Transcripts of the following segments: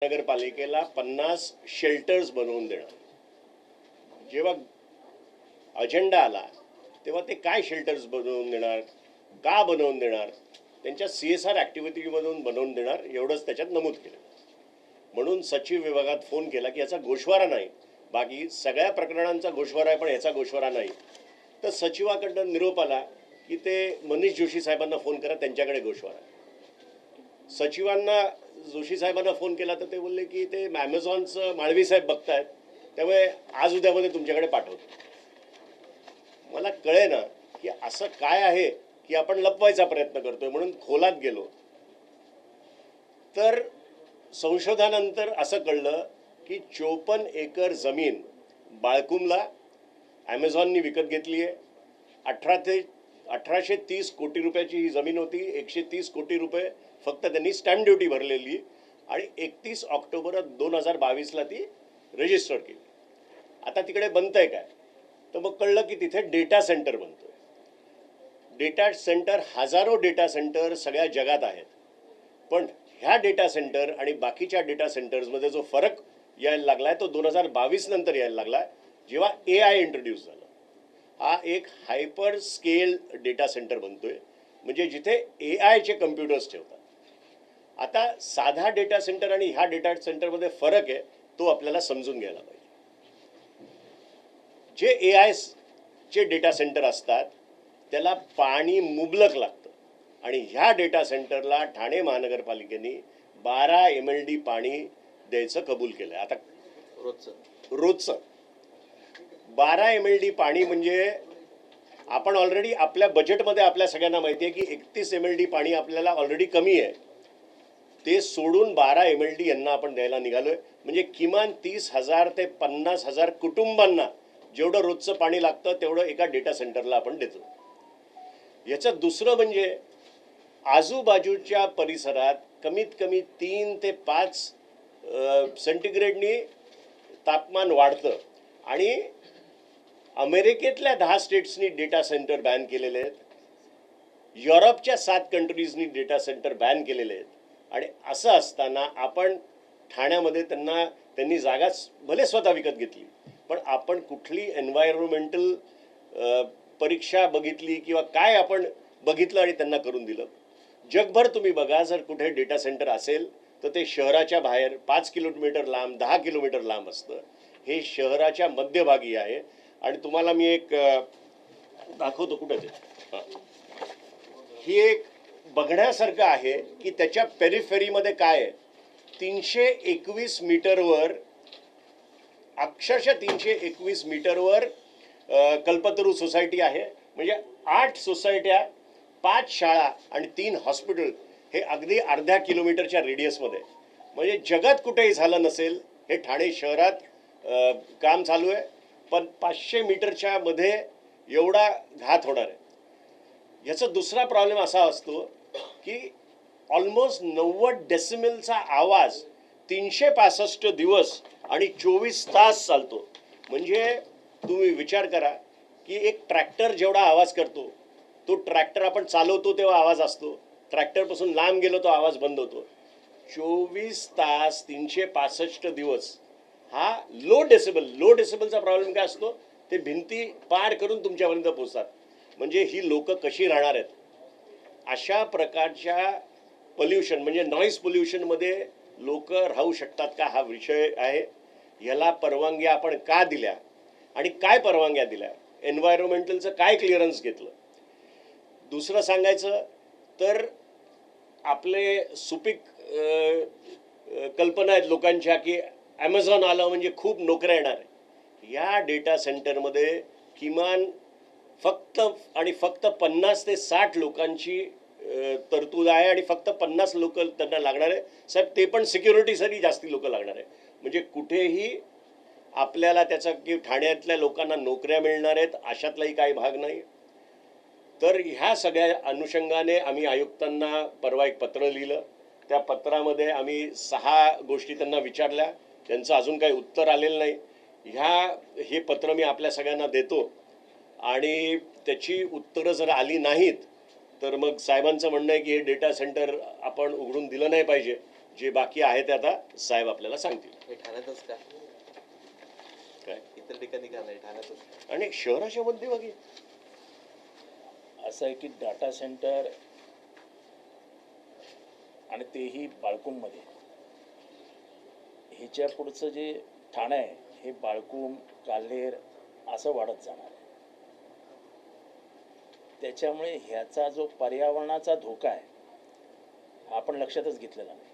नगरपालिकेला 50 शेल्टर्स बनवून देणार. जेव्हा अजेंडा आला तेव्हा ते काय शेल्टर्स बनवून देणार, का बनवून देणार, त्यांच्या CSR ॲक्टिव्हिटीमधून बनवून देणार एवढंच त्याच्यात नमूद केलं. म्हणून सचिव विभागात फोन केला की याचा गोषवारा नाही, बाकी सगळ्या प्रकरणांचा गोषवारा आहे पण याचा गोषवारा नाही. तर सचिवाकडनं निरोप आला की ते मनीष जोशी साहेबांना फोन करा, त्यांच्याकडे गोषवारा. सचिवांना जोशी साहेबांना फोन केला तर ते बोलले की ते ॲमेझॉनचं माळवी साहेब बघतायत, त्यामुळे आज उद्यामध्ये तुमच्याकडे पाठवतो. मला कळे ना की असं काय आहे की आपण लपवायचा प्रयत्न करतोय. म्हणून खोलात गेलो तर संशोधनानंतर असं कळलं की 54 एकर जमीन बाळकुमला ॲमेझॉननी विकत घेतली आहे. 1830 कोटी रुपयाची ही जमीन होती. 130 कोटी रुपये फक्त त्यांनी स्टॅम्प ड्युटी भरलेली आणि 31 ऑक्टोबर 2022ला ती रजिस्टर केली. आता तिकडे बनतंय काय, तर मग कळलं की तिथे डेटा सेंटर बनतोय. डेटा सेंटर, हजारो डेटा सेंटर सगळ्या जगात आहेत, पण ह्या डेटा सेंटर आणि बाकीच्या डेटा सेंटर्समध्ये जो फरक यायला लागला आहे तो 2022 नंतर यायला लागला आहे, जेव्हा AI इंट्रोड्यूस झालं. हा एक हायपर स्केल डेटा सेंटर बनतोय, म्हणजे जिथे AIचे कम्प्युटर्स ठेवतात. आता साधा डेटा सेंटर आणि ह्या डेटा सेंटरमध्ये फरक आहे, तो आपल्याला समजून घ्यायला पाहिजे. जे AIचे डेटा सेंटर असतात त्याला पाणी मुबलक लागतं आणि ह्या डेटा सेंटरला ठाणे महानगरपालिकेने 12 MLD पाणी द्यायचं कबूल केलं. आता रोजचं 12 MLD पाणी म्हणजे आपण ऑलरेडी आपल्या बजेटमध्ये आपल्या सगळ्यांना माहिती आहे की 31 MLD पाणी आपल्याला ऑलरेडी कमी आहे. ते सोडून 12 MLD यांना आपण द्यायला निघालोय. म्हणजे किमान 30,000 ते 50,000 कुटुंबांना जेवढं रोजचं पाणी लागतं तेवढं एका डेटा सेंटरला आपण देतो. याचं दुसरं म्हणजे आजूबाजूच्या परिसरात कमीत कमी 3 ते 5 सेंटीग्रेडनी तापमान वाढतं आणि अमेरिकेतल्या 10 स्टेट्सनी डेटा सेंटर बॅन केलेले आहेत. युरोपच्या 7 कंट्रीजनी डेटा सेंटर बॅन केलेले आहेत. आणि असं असताना आपण ठाण्यामध्ये त्यांनी जागा भले स्वतः विकत घेतली, पण आपण कुठली एन्व्हायरमेंटल परीक्षा बघितली किंवा काय आपण बघितलं आणि त्यांना करून दिलं? जगभर तुम्ही बघा, जर कुठे डेटा सेंटर असेल तर ते शहराच्या बाहेर 5 किलोमीटर लांब, 10 किलोमीटर लांब असतं. हे शहराच्या मध्यभागी आहे. आणि तुम्हाला मी एक दाखवतो, कुठे ते ही एक बघण्यासारखं आहे की त्याच्या पेरिफेरीमध्ये काय आहे. 321 मीटरवर, अक्षरशः 321 मीटरवर कल्पतरू सोसायटी आहे. म्हणजे 8 सोसायट्या, 5 शाळा आणि 3 हॉस्पिटल हे अगदी अर्ध्या किलोमीटरच्या रेडियसमध्ये. म्हणजे जगात कुठेही झालं नसेल हे ठाणे शहरात काम चालू आहे. पण 500 मीटरच्या मध्ये एवढा घात होणार आहे. याचा दुसरा प्रॉब्लेम असा असतो की ऑलमोस्ट 90 डेसिमलचा आवाज 365 दिवस आणि 24 तास चालतो. म्हणजे तुम्ही विचार करा की एक ट्रॅक्टर जेवढा आवाज करतो, तो ट्रॅक्टर आपण चालवतो तेव्हा आवाज असतो, ट्रॅक्टरपासून लांब गेलो तो आवाज बंद होतो. 24 तास 365 दिवस हा लो डेसिबलचा प्रॉब्लेम काय असतो, ते भिंती पार करून तुमच्यापर्यंत पोहोचतात. म्हणजे ही लोक कशी राहणार आहेत? अशा प्रकारच्या पोल्युशन म्हणजे नॉईज पोल्युशनमध्ये लोक राहू शकतात का, हा विषय आहे. ह्याला परवानग्या आपण का दिल्या आणि काय परवानग्या दिल्या, एन्व्हायरमेंटलचं काय क्लिअरन्स घेतलं? दुसरं सांगायचं तर आपले सुपीक कल्पना आहेत लोकांच्या की ॲमेझॉन आलं म्हणजे खूप नोकऱ्या येणार आहे. या डेटा सेंटरमध्ये किमान फक्त 50 ते 60 लोकांची तरतूद आहे आणि फक्त 50 लोक त्यांना लागणार आहे. साहेब, ते पण सिक्युरिटीसाठी जास्ती लोक लागणार आहे. म्हणजे कुठेही आपल्याला त्याचा की ठाण्यातल्या लोकांना नोकऱ्या मिळणार आहेत अशातलाही काही भाग नाही. तर ह्या सगळ्या अनुषंगाने आम्ही आयुक्तांना परवा एक पत्र लिहिलं. त्या पत्रामध्ये आम्ही 6 गोष्टी त्यांना विचारल्या. त्यांचं अजून काही उत्तर आलेलं नाही. हे पत्र मी आपल्या सगळ्यांना देतो आणि त्याची उत्तरं जर आली नाहीत तर मग साहेबांचं म्हणणं आहे की हे डेटा सेंटर आपण उघडून दिलं नाही पाहिजे. जे बाकी आहे ते आता साहेब आपल्याला सांगतील. हे ठाण्यातच का? काय इतर ठिकाणी का नाही, ठाण्यातच? आणि शहराच्या मध्यभागी असं आहे की डाटा सेंटर आणि तेही बाळकुममध्ये, ह्याच्या पुढचं जे ठाणं आहे हे बाळकुम काल्हेर असं वाढत जाणार आहे. त्याच्यामुळे ह्याचा जो पर्यावरणाचा धोका आहे हा आपण लक्षातच घेतलेला नाही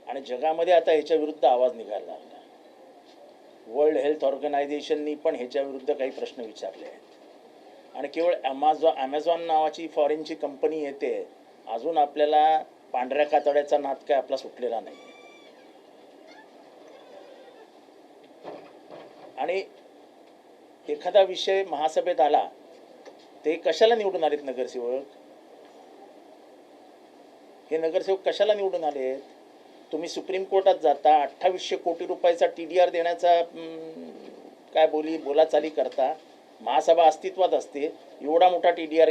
आणि जगामध्ये आता ह्याच्या विरुद्ध आवाज निघायला लागला. वर्ल्ड हेल्थ ऑर्गनायझेशननी पण ह्याच्या विरुद्ध काही प्रश्न विचारले आहेत आणि केवळ ॲमेझॉन नावाची फॉरेनची कंपनी येते, अजून आपल्याला पांढऱ्या कातड्याचा नाद काय आपला सुटलेला नाही आहे. आणि एखादा विषय महासभेत आला ते कशाला निवडून आलेत नगरसेवक? हे नगरसेवक कशाला निवडून आलेत? तुम्ही सुप्रीम कोर्टात जाता, 2800 कोटी रुपयाचा TDR देण्याचा काय बोलाचाली करता. महासभा अस्तित्वात असते, एवढा मोठा TDR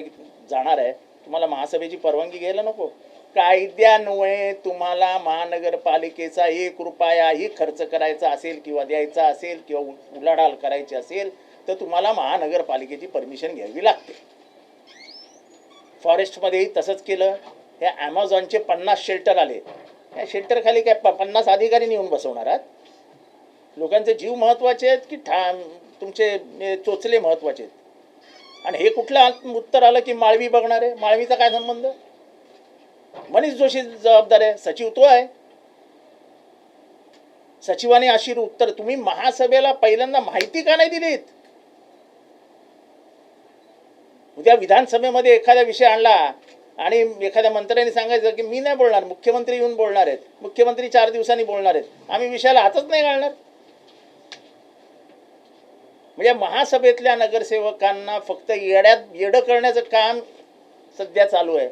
जाणार आहे, तुम्हाला महासभेची परवानगी घ्यायला नको? कायद्यान्वये तुम्हाला महानगरपालिकेचा 1 रुपयाही खर्च करायचा असेल किंवा द्यायचा असेल किंवा उलाढाल करायची असेल तर तुम्हाला महानगरपालिकेची परमिशन घ्यावी लागते. फॉरेस्टमध्येही तसंच केलं. ह्या ॲमेझॉनचे 50 शेल्टर आले, या शेल्टर खाली काय 50 अधिकारी नेऊन बसवणार आहात? लोकांचे जीव महत्त्वाचे आहेत की तुमचे चोचले महत्त्वाचे आहेत? आणि हे कुठलं उत्तर आलं की माळवी बघणार आहे? माळवीचा काय संबंध? मनीष जोशी जबाबदार आहे, सचिव तो आहे. सचिवाने अशी उत्तर, तुम्ही महासभेला पहिल्यांदा माहिती का नाही दिलीत? उद्या विधानसभेमध्ये एखादा विषय आणला आणि एखाद्या मंत्र्यांनी सांगायचं की मी नाही बोलणार, मुख्यमंत्री येऊन बोलणार आहेत, मुख्यमंत्री 4 दिवसांनी बोलणार आहेत, आम्ही विषयाला हातच नाही घालणार. म्हणजे महासभेतल्या नगरसेवकांना फक्त येडं करण्याचं काम सध्या चालू आहे.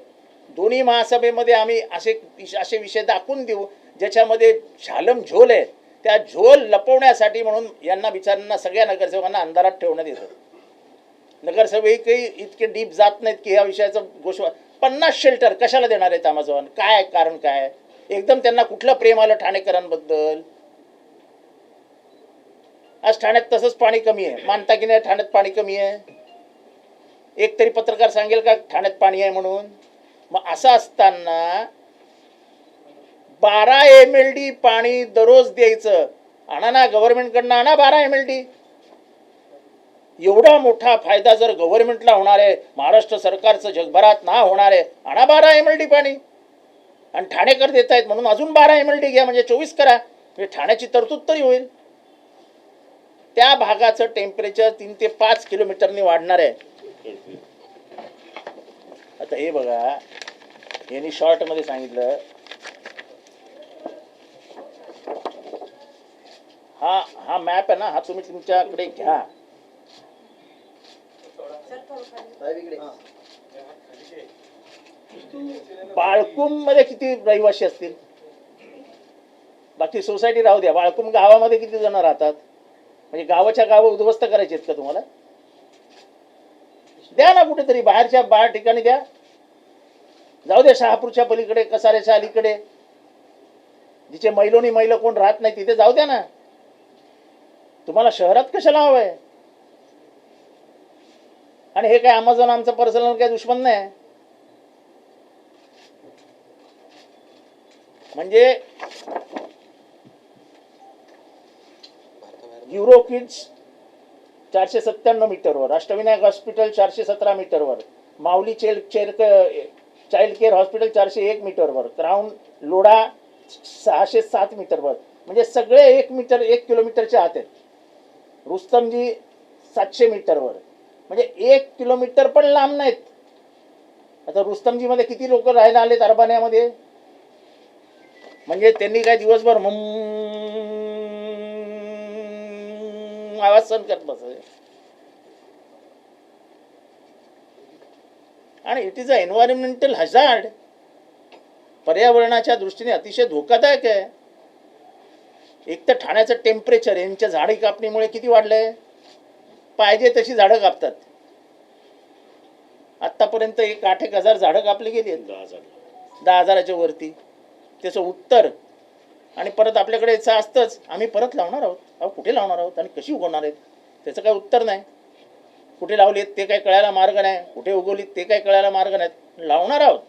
दोन्ही महासभेमध्ये आम्ही असे विषय दाखवून देऊ ज्याच्यामध्ये झालम झोल आहे. त्या झोल लपवण्यासाठी म्हणून यांना बिचारांना सगळ्या नगरसेवकांना अंधारात ठेवण्यात येतं. नगरसेवकही इतके डीप जात नाहीत की ह्या विषयाचं गोष्ट. 50 शेल्टर कशाला देणार आहेत ॲमेझॉन? काय कारण काय? एकदम त्यांना कुठलं प्रेम आलं ठाणेकरांबद्दल? आज ठाण्यात तसंच पाणी कमी आहे, मानता की नाही ठाण्यात पाणी कमी आहे? एक तरी पत्रकार सांगेल का ठाण्यात पाणी आहे म्हणून? मग असं असताना 12 MLD पाणी दररोज द्यायचं. आणा ना, गव्हर्नमेंटकडनं आणा 12 MLD. एवढा मोठा फायदा जर गव्हर्नमेंटला होणार आहे, महाराष्ट्र सरकारचं जगभरात नाव होणार आहे, आणा 12 MLD पाणी. आणि ठाणेकर देत आहेत म्हणून अजून 12 MLD घ्या, म्हणजे 24 करा, म्हणजे ठाण्याची तरतूद तरी होईल. त्या भागाचं टेम्परेचर 3 ते 5 किलोमीटरनी वाढणार आहे. आता हे बघा, यांनी शॉर्टमध्ये सांगितलं, हा मॅप आहे ना, हा तुम्ही तुमच्याकडे घ्या. बाळकुम मध्ये किती रहिवासी असतील? बाकी सोसायटी राहू द्या, बाळकुम गावामध्ये किती जण राहतात? म्हणजे गावाच्या गावं उद्ध्वस्त करायचे आहेत का तुम्हाला? द्या ना कुठेतरी, बाहेर ठिकाणी द्या. जाऊ द्या शहापूरच्या पलीकडे, कसाऱ्याच्या अलीकडे, जिथे मैल कोण राहत नाही तिथे जाऊ द्या ना. तुम्हाला शहरात कशाला हवंय? आणि हे काय ॲमेझॉन आमचं पर्सनल काय दुश्मन नाही. म्हणजे युरोकिड्स 497 मीटरवर, अष्टविनायक हॉस्पिटल 417 मीटरवर, माऊली चाइल्ड केअर हॉस्पिटल 401 मीटरवर, क्राऊन लोढा 607 मीटरवर. म्हणजे सगळे 1 किलोमीटरच्या आत आहेत. रुस्तमजी 700 मीटरवर, म्हणजे 1 किलोमीटर पण लांब नाहीत. आता रुस्तमजी मध्ये किती लोक राहायला आलेत अरबान्यामध्ये? म्हणजे त्यांनी काय दिवसभर आवाज सहन करत बस. आणि it is a environmental hazard. पर्यावरणाच्या दृष्टीने अतिशय धोकादायक आहे. एक तर ठाण्याचं टेम्परेचर यांच्या झाडी कापणीमुळे किती वाढलंय? पाहिजे तशी झाडं कापतात. आतापर्यंत 8,000 झाडं कापली गेली आहेत, 10,000. 10,000च्या वरती. त्याचं उत्तर आणि परत आपल्याकडे याचं असतंच, आम्ही परत लावणार आहोत. अहो कुठे लावणार आहोत आणि कशी उगवणार आहेत त्याचं काय उत्तर नाही. कुठे लावलीत ते काय कळायला मार्ग नाही, कुठे उगवलीत ते काय कळायला मार्ग नाहीत, लावणार आहोत.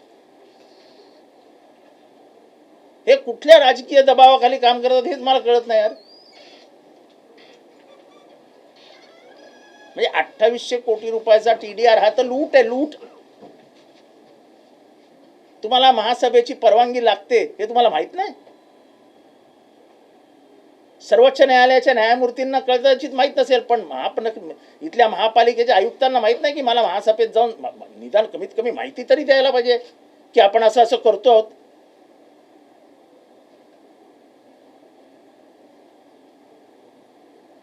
हे कुठल्या राजकीय दबावाखाली काम करतात हेच मला कळत नाही यार. म्हणजे 2800 कोटी रुपयाचा TDR हा तर लूट आहे, लूट. तुम्हाला महासभेची परवानगी लागते हे तुम्हाला माहित नाही? सर्वोच्च न्यायालयाच्या न्यायमूर्तींना कदाचित माहीत नसेल, पण इथल्या महापालिकेच्या आयुक्तांना माहीत नाही की मला महासभेत जाऊन निदान कमीत कमी माहिती तरी द्यायला पाहिजे की आपण असं असं करतो आहोत.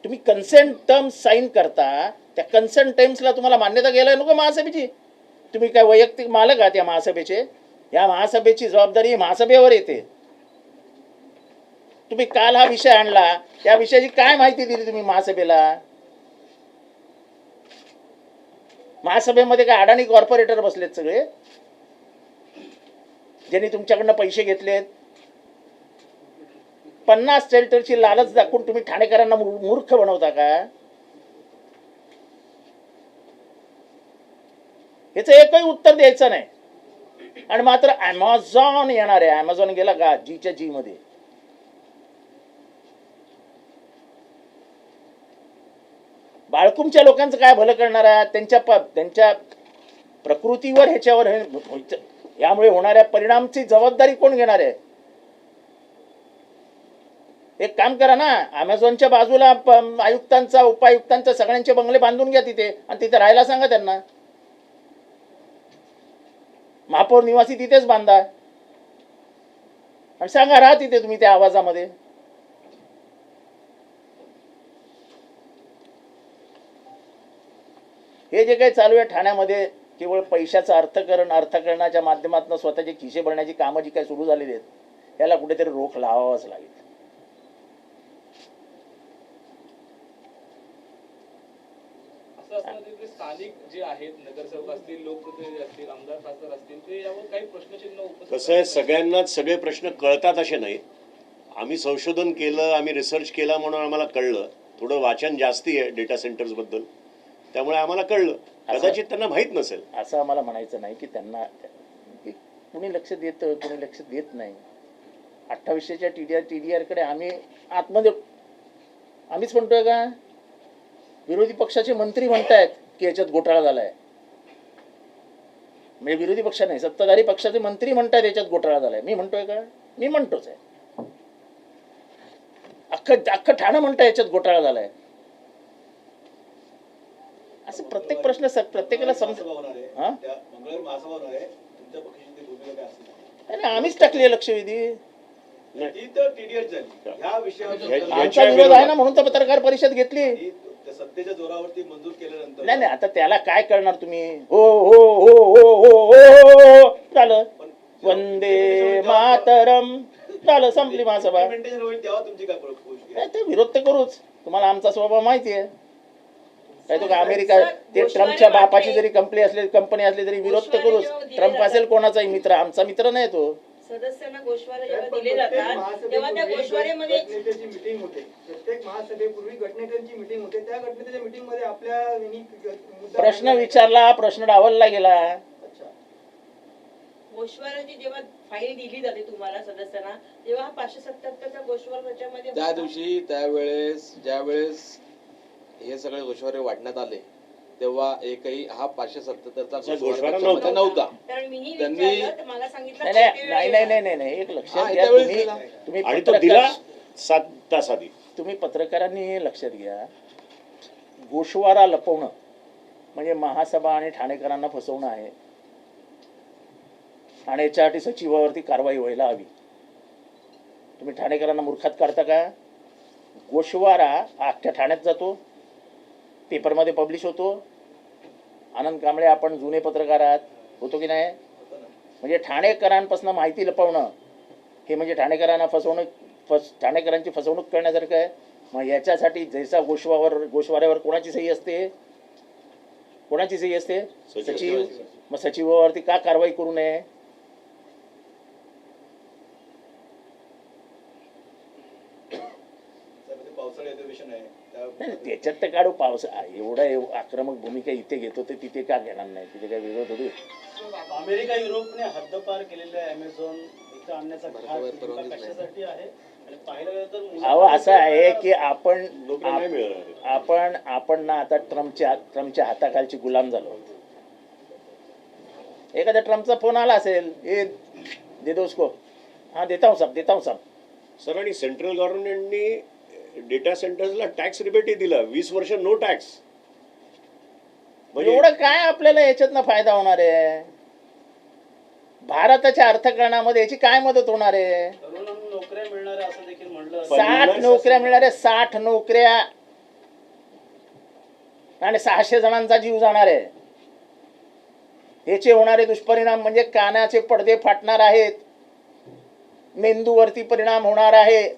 तुम्ही कन्सेंट टर्म्स साईन करता, त्या कन्सेंट टर्म्सला तुम्हाला मान्यता घ्यायला नको महासभेची? तुम्ही काय वैयक्तिक मालक आहात या महासभेचे? या महासभेची जबाबदारी महासभेवर येते. तुम्ही काल हा विषय आणला, त्या विषयाची काय माहिती दिली तुम्ही महासभेला? महासभेमध्ये काय अडाणी कॉर्पोरेटर बसलेत सगळे, ज्यांनी तुमच्याकडनं पैसे घेतलेत? 50 शेल्टरची लालच दाखवून तुम्ही ठाणेकरांना मूर्ख बनवता का? याचं एकही उत्तर द्यायचं नाही. आणि मात्र अमेझॉन येणार आहे. अमेझॉन गेला का जीच्या जी मध्ये? बाळकुमच्या लोकांचं काय भलं करणार आहे? त्यांच्या प्रकृतीवर ह्याच्यावर यामुळे होणाऱ्या परिणामची जबाबदारी कोण घेणार आहे? एक काम करा ना, अमेझॉनच्या बाजूला आयुक्तांचा, उपायुक्तांचा सगळ्यांचे बंगले बांधून घ्या तिथे आणि तिथे राहायला सांगा त्यांना. महापौर निवासी तिथेच बांधा आणि सांगा राहा तिथे तुम्ही त्या आवाजामध्ये. हे जे काही चालू आहे ठाण्यामध्ये, केवळ पैशाचं अर्थकरणाच्या माध्यमातून स्वतःचे खिसे भरण्याची कामं जी काही सुरू झालेली आहेत, याला कुठेतरी रोख लावावाच लागेल. स्थानिक जे आहेत, नगरसेवक असतील, लोकप्रतिनिधी असतील, आमदार खासदार असतील, ते यावर काही प्रश्नचिन्ह उपस्थित कसं आहे, सगळ्यांनाच सगळे प्रश्न कळतात असे नाही. आम्ही संशोधन केलं, आम्ही रिसर्च केला म्हणून आम्हाला कळलं. थोडं वाचन जास्ती आहे डेटा सेंटर्स बद्दल, त्यामुळे आम्हाला कळलं. कदाचित त्यांना माहीत नसेल. असं आम्हाला म्हणायचं नाही की त्यांना कुणी लक्ष देतं, कुणी लक्ष देत नाही. 2800च्या TDR कडे आम्ही आतमध्ये आम्हीच म्हणतोय का? विरोधी पक्षाचे मंत्री म्हणतायत की याच्यात घोटाळा झालाय. म्हणजे विरोधी पक्ष नाही, सत्ताधारी पक्षाचे मंत्री म्हणतायत याच्यात घोटाळा झालाय. मी म्हणतोय का? मी म्हणतोच आहे. अख्खं ठाणं म्हणताय याच्यात घोटाळा झालाय. असं प्रत्येक प्रश्न प्रत्येकाला आम्हीच टाकली लक्षवेधी. आमचा विरोध आहे ना म्हणून तर पत्रकार परिषद घेतली. सत्तेच्या जोरावरती मंजूर केल्यानंतर नाही आता त्याला काय करणार तुम्ही? हो हो हो हो हो हो झालं, वंदे मातरम झालं, संपली महासभा. ते विरोध तर करूच. तुम्हाला आमचा स्वभाव माहिती आहे. काय तो का अमेरिका ते ट्रम्पच्या बापाची जरी कंपनी असली तरी विरोध तर करूच. ट्रम्प असेल कोणाचाही मित्र, आमचा मित्र नाही तो. सदस्यांना गोषवारे जेव्हा दिले जातात तेव्हा त्या गोषवारेमध्ये गटनेत्याची मीटिंग होते. प्रत्येक महासभेपूर्वी गटनेत्यांची मीटिंग होते. त्या गटनेत्याच्या मीटिंग मध्ये आपल्या प्रश्न विचारला, प्रश्न डावलला गेला. गोषवाराची जेव्हा फाईल दिली जाते तुम्हाला सदस्यांना, तेव्हा हा 577चा गोषवार त्याच्यामध्ये त्या दिवशी ज्यावेळेस हे सगळे गोषवारे वाढण्यात आले तेव्हा एकही हा 577चा गोषवारा नव्हता. कारण मीही त्यांनी विचारलं तर मला सांगितलं नाही एक लक्षात घ्या तुम्ही आणि तो दिला 7 तास आधी. तुम्ही पत्रकारांनी लक्षात घ्या, गोषवारा लपवणं म्हणजे महासभा आणि ठाणेकरांना फसवणं आहे. आणि याच्यासाठी सचिवावरती कारवाई व्हायला हवी. तुम्ही ठाणेकरांना मूर्खात काढता का? गोषवारा अख्ख्या ठाण्यात जातो, पेपरमध्ये पब्लिश होतो. आनंद कांबळे आपण जुने पत्रकार आहात, होतो की नाही? म्हणजे ठाणेकरांपासून माहिती लपवणं हे म्हणजे ठाणेकरांना ठाणेकरांची फसवणूक करण्यासारखं आहे. मग याच्यासाठी जैसा गोषवाऱ्यावर कोणाची सही असते? कोणाची सही असते? सचिव. मग सचिवावरती का कारवाई करू नये? पावसाळी अधिवेशन आहे नाही त्याच्यात तर काढू पाऊस एवढं आक्रमक भूमिका इथे घेतो तर तिथे का घेणार नाही, तिथे काय वेगळं थोडी. अमेरिका युरोपने हद्दपार केलेल्या अमेझॉन इथं आणण्याचा भारताबाहेर घाट परवानगीच नेमका नाही. कशासाठी आहे आणि पाहिलं गेलं तर अहो असं आहे की आपण नोकऱ्या नाही मिळणार. आपण ना आता ट्रम्पच्या हाताखालची गुलाम झालो. एखाद्या ट्रम्पचा फोन आला असेल, ए दे दो उसको, हाँ देता हूँ सब. सर आणि सेंट्रल गव्हर्नमेंटनी डेटा सेंटर्सला टॅक्स रिबेटही दिला, 20 वर्ष नो टॅक्स. म्हणजे एवढं काय आपल्याला याच्यातनं फायदा होणार आहे? भारताच्या अर्थकारणामध्ये याची काय मदत होणार आहे? तरुणांना नोकऱ्या मिळणार आहे असं देखील म्हणलं. 60 नोकऱ्या मिळणार आहे, 60 नोकऱ्या, आणि 600 जणांचा जीव जाणार आहे. याचे होणारे दुष्परिणाम म्हणजे कानाचे पडदे फाटणार आहेत, मेंदूवरती परिणाम होणार आहे.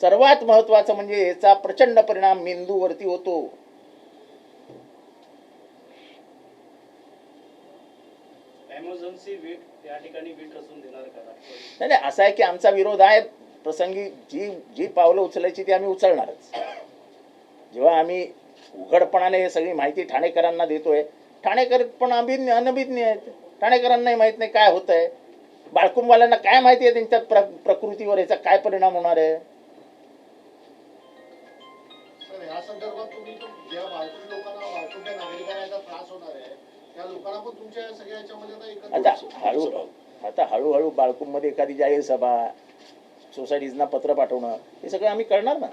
सर्वात महत्वाचं म्हणजे याचा प्रचंड परिणाम मेंदूवरती होतो. अमेझॉनची वीट या ठिकाणी वीट रचून देणार का राष्ट्रवादी? नाही असं आहे की आमचा विरोध आहे. प्रसंगी जी पावलं उचलायची ती आम्ही उचलणारच. जेव्हा आम्ही उघडपणाने हे सगळी माहिती ठाणेकरांना देतोय, ठाणेकर पण अनभिज्ञ आहेत. ठाणेकरांनाही माहित नाही काय होत आहे, बाळकुंबवाल्यांना काय माहिती आहे त्यांच्या प्रकृतीवर याचा काय परिणाम होणार आहे. सर या संदर्भात तुम्ही ज्या वाळकुंड लोकांना वाळकुंड्या नागरिकांना याचा त्रास होणार आहे त्या लोकांना पण तुमच्या सगळ्या याच्यामध्ये आता हळूहळू बाळकुंबमध्ये एखादी जाहीर सभा, सोसायटीजना पत्र पाठवणं, हे सगळं आम्ही करणार ना.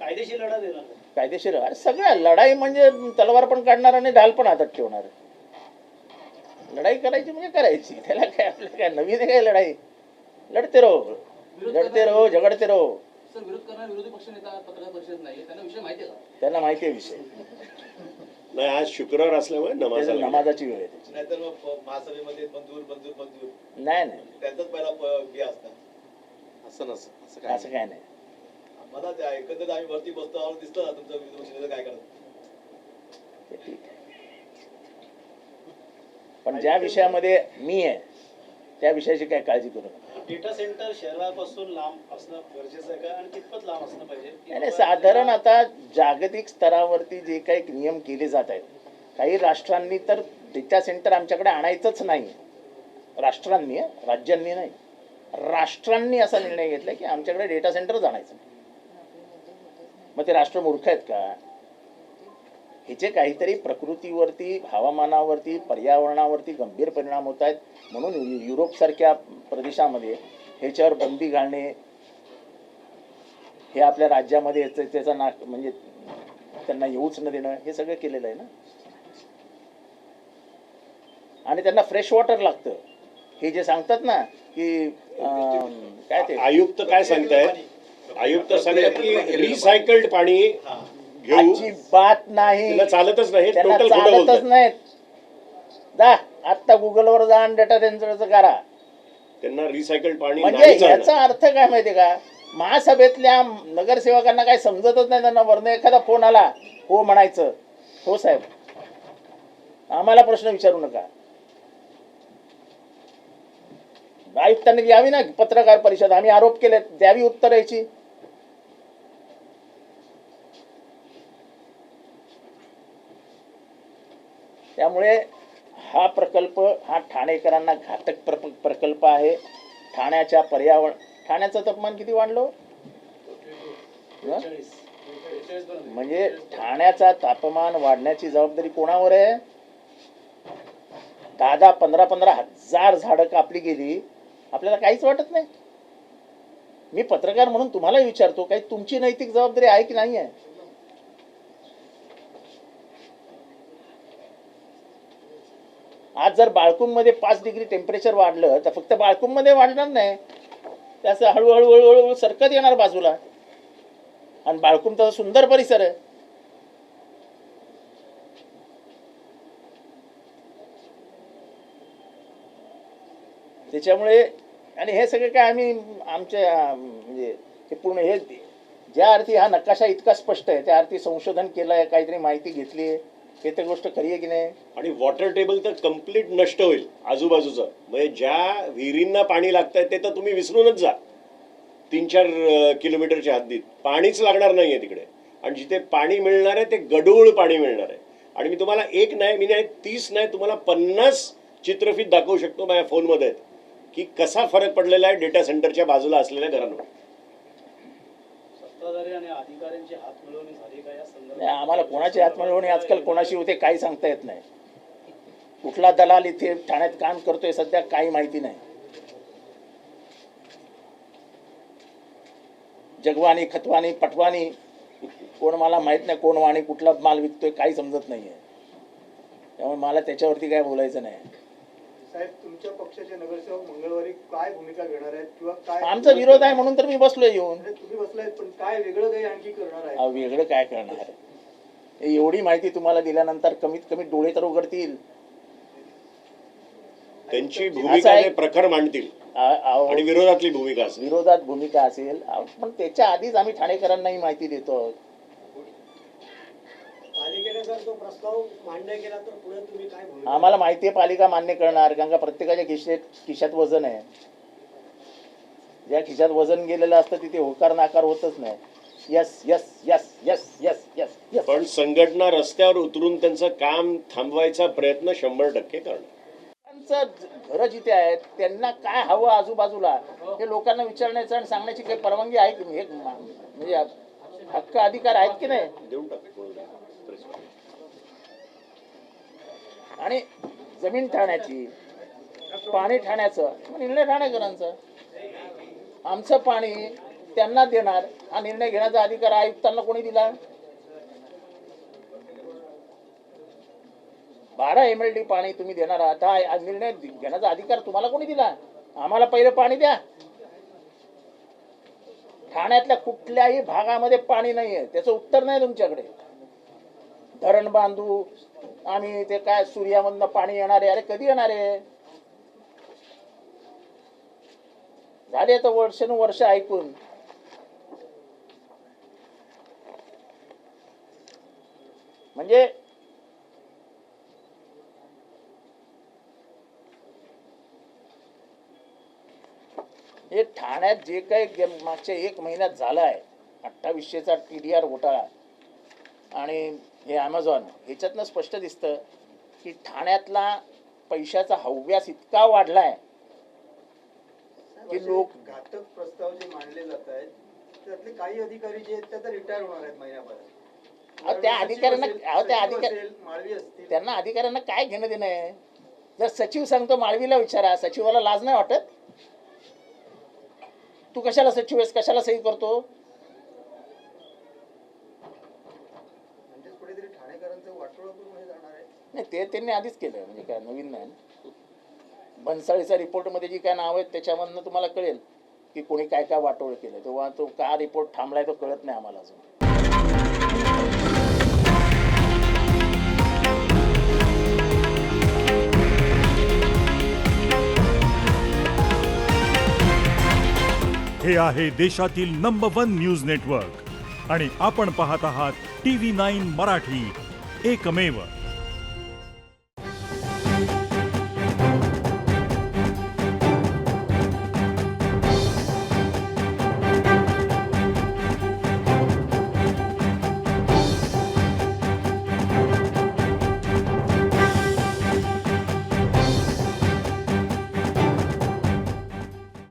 कायदेशीर लढा देणार का? कायदेशीर अरे सगळ्या लढाई म्हणजे तलवार पण काढणार आणि ढाल पण हातात ठेवणार. लढाई करायची म्हणजे करायची, त्याला काय आपल्याला काय नवीन आहे काय लढाई? लढते रहो झगडते रहो. सर, विरोध करणारे विरोधी पक्ष नेता पत्रकार परिषद नाही, त्यांना विषय माहिती आहे का? त्यांना माहिती आहे विषय. नाही, आज शुक्रवार असल्यामुळे नमाजाची वेळ आहे त्याची. नाहीतर मग महासभेमध्ये मंजूर नाही त्यांचाच पहिला हे असतं. असं नसतं, असं असं काय नाही. मला त्या एकंदरीत आम्ही वरती बसतो आम्हाला दिसतं ना तुमचं विरोधी पक्षनेता काय करत. ते ठीक आहे. पण ज्या विषयामध्ये मी आहे त्या विषयाची काय काळजी करू नका. डेटा सेंटर शहरापासून लांब असणं गरजेचं आहे का आणि कितपत लांब असणं पाहिजे? नाही साधारण आता जागतिक स्तरावरती जे काही नियम केले जात आहेत, काही राष्ट्रांनी तर डेटा सेंटर आमच्याकडे आणायचंच नाही. राष्ट्रांनी, राज्यांनी नाही, राष्ट्रांनी असा निर्णय घेतला की आमच्याकडे डेटा सेंटरच आणायचं नाही. मग ते राष्ट्र मूर्ख आहेत का? ह्याचे काहीतरी प्रकृतीवरती, हवामानावरती, पर्यावरणावरती गंभीर परिणाम होत आहेत. म्हणून युरोपसारख्या प्रदेशामध्ये ह्याच्यावर बंदी घालणे, हे आपल्या राज्यामध्ये त्याचा म्हणजे त्यांना येऊच न देणं, हे सगळं केलेलं आहे ना. आणि त्यांना फ्रेश वॉटर लागतं. हे जे सांगतात ना की काय ते आयुक्त काय सांगतायत, आयुक्त सांगतात की रिसायकल्ड पाणी घेऊ, अजिबात नाही, त्याला चालतच नाही. त्यांना टोटल खोटं चालतच बोलतात. नाहीत. जा आत्ता गुगलवर जा आणि डेटा सेंटरचं करा. त्यांना रिसायकल्ड पाणी म्हणजे नाही चालणार. याचा अर्थ काय माहितीये का? महासभेतल्या नगरसेवकांना काय समजतच नाही. त्यांना वरनं एखादा फोन आला, हो म्हणायचं, हो साहेब आम्हाला प्रश्न विचारू नका. आयुक्तांनी द्यावी ना पत्रकार परिषद, आम्ही आरोप केले, द्यावी उत्तर याची. त्यामुळे हा प्रकल्प हा ठाणेकरांना घातक प्रकल्प आहे. ठाण्याच्या ठाण्याचं तापमान किती वाढलं? म्हणजे ठाण्याचा तापमान वाढण्याची जबाबदारी कोणावर आहे? 10-15 हजार झाडं कापली गेली, आपल्याला काहीच वाटत नाही. मी पत्रकार म्हणून तुम्हाला विचारतो, काही तुमची नैतिक जबाबदारी आहे की नाही आहे? आज जर बाळकुंबमध्ये 5 डिग्री टेम्परेचर वाढलं तर फक्त बाळकुंबमध्ये वाढणार नाही, त्याचं हळूहळू सरकत येणार बाजूला. आणि बाळकुंब तसा सुंदर परिसर आहे. त्याच्यामुळे आणि हे सगळं काय आम्ही आमच्या म्हणजे हे पूर्ण हे ज्या अर्थी हा नकाशा इतका स्पष्ट आहे त्या अर्थी संशोधन केलं आहे, काहीतरी माहिती घेतली आहे, हे तर गोष्ट खरी आहे की नाही? आणि वॉटर टेबल तर कम्प्लीट नष्ट होईल आजूबाजूचं. म्हणजे ज्या विहिरींना पाणी लागतंय ते तर तुम्ही विसरूनच जा. 3-4 किलोमीटरच्या हद्दीत पाणीच लागणार नाही आहे तिकडे. आणि जिथे पाणी मिळणार आहे ते गढूळ पाणी मिळणार आहे. आणि मी तुम्हाला 1 नाही, मी नाही 30 नाही, तुम्हाला 50 चित्रफित दाखवू शकतो माझ्या फोनमध्ये की कसा फरक पडलेला आहे डेटा सेंटरच्या बाजूला असलेल्या घरांवर. सत्ताधारी आणि अधिकाऱ्यांची हातमिळवणी झाली का या नाही, संदर्भात? आम्हाला कोणाची हातमिळवणी आजकाल कोणाशी होते काही सांगता येत नाही. कुठला दलाल इथे ठाण्यात काम करतोय सध्या काही माहिती नाही. जगवानी, खतवानी, पटवानी कोण मला माहित नाही, कोण वाणी कुठला माल विकतोय काही समजत नाहीये. त्यामुळे मला त्याच्यावरती काय बोलायचं नाही. साहेब, तुमच्या पक्षाचे नगरसेवक मंगळवारी काय भूमिका घेणार आहेत किंवा काय आमचा विरोध आहे म्हणून तर मी बसलोय येऊन. अरे, तुम्ही बसलायत पण काय वेगळं काही आणखी करणार आहे? अहो, वेगळं काय करणार आहे? एवढी माहिती तुम्हाला दिल्यानंतर कमीत कमी डोळे तर उघडतील. त्यांची असं भूमिका आहे. ते प्रखर मांडतील आणि विरोधातली भूमिका असेल. विरोधात भूमिका असेल, पण त्याच्या आधीच आम्ही ठाणेकरांनाही माहिती देतो. पालिकेने जर तो प्रस्ताव मान्य केला तर पुढे तुम्ही काय भूमिका? आम्हाला माहिती आहे पालिका मान्य करणार, कारण का प्रत्येकाच्या खिशात वजन आहे. ज्या खिशात वजन गेलेलं असतं तिथे होकार नाकार होतच नाही. Yes yes yes yes yes yes yes. पण संघटना रस्त्यावर उतरून त्यांचं काम थांबवायचा प्रयत्न 100% करणार. घरं जिथे आहेत त्यांना काय हवं आजूबाजूला हे लोकांना विचारण्याचं आणि सांगण्याची काही परवानगी आहे की नाही? एक म्हणजे हक्क अधिकार आहेत की नाही? देऊन टाकू. आणि जमीन ठाण्याची, पाणी ठाण्याचं निर्णय ठाणेकरांचा. आमचं पाणी त्यांना देणार हा निर्णय घेण्याचा अधिकार आयुक्तांना कोणी दिला? 12 MLD पाणी तुम्ही देणार आहात, हा निर्णय घेण्याचा अधिकार तुम्हाला कोणी दिला? आम्हाला पहिलं पाणी द्या. ठाण्यातल्या कुठल्याही भागामध्ये पाणी नाहीये, त्याचं उत्तर नाही तुमच्याकडे. धरण बांधू आम्ही, ते काय सूर्यामधनं पाणी येणार आहे. अरे कधी येणार आहे? झाले आता वर्षानुवर्ष ऐकून. म्हणजे हे ठाण्यात जे काही मागच्या 1 महिन्यात झालं आहे, 2800चा TDR घोटाळा आणि हे ॲमेझॉन, ह्याच्यातनं स्पष्ट दिसतं की ठाण्यातला पैशाचा हव्यास इतका वाढलाय की लोक घातक प्रस्ताव जे मांडले जात आहेत त्यातले काही अधिकारी जे आहेत ते आता रिटायर होणार आहेत महिन्याभरात. त्या अधिकाऱ्यांना माळवी असतील, त्यांना अधिकाऱ्यांना काय घेणं देणं आहे? जर सचिव सांगतो माळवीला विचारा, सचिवाला लाज नाही वाटत? तू कशाला सचिव आहेस, कशाला सही करतो? म्हणजे कुठेतरी ठाणेकरांचं वाटोळं करून हे जाणार आहे. नाही, ते त्यांनी आधीच केलं, म्हणजे काय नवीन नाही. भन्साळीच्या रिपोर्टमध्ये जी काय नाव आहेत त्याच्यामधनं तुम्हाला कळेल की कोणी काय काय वाटोळ केलं. तेव्हा तो का रिपोर्ट थांबलाय तो कळत नाही आम्हाला अजून. हे आहे देशातील नंबर 1 न्यूज नेटवर्क आणि आपण पाहत आहात TV9 मराठी, एकमेव.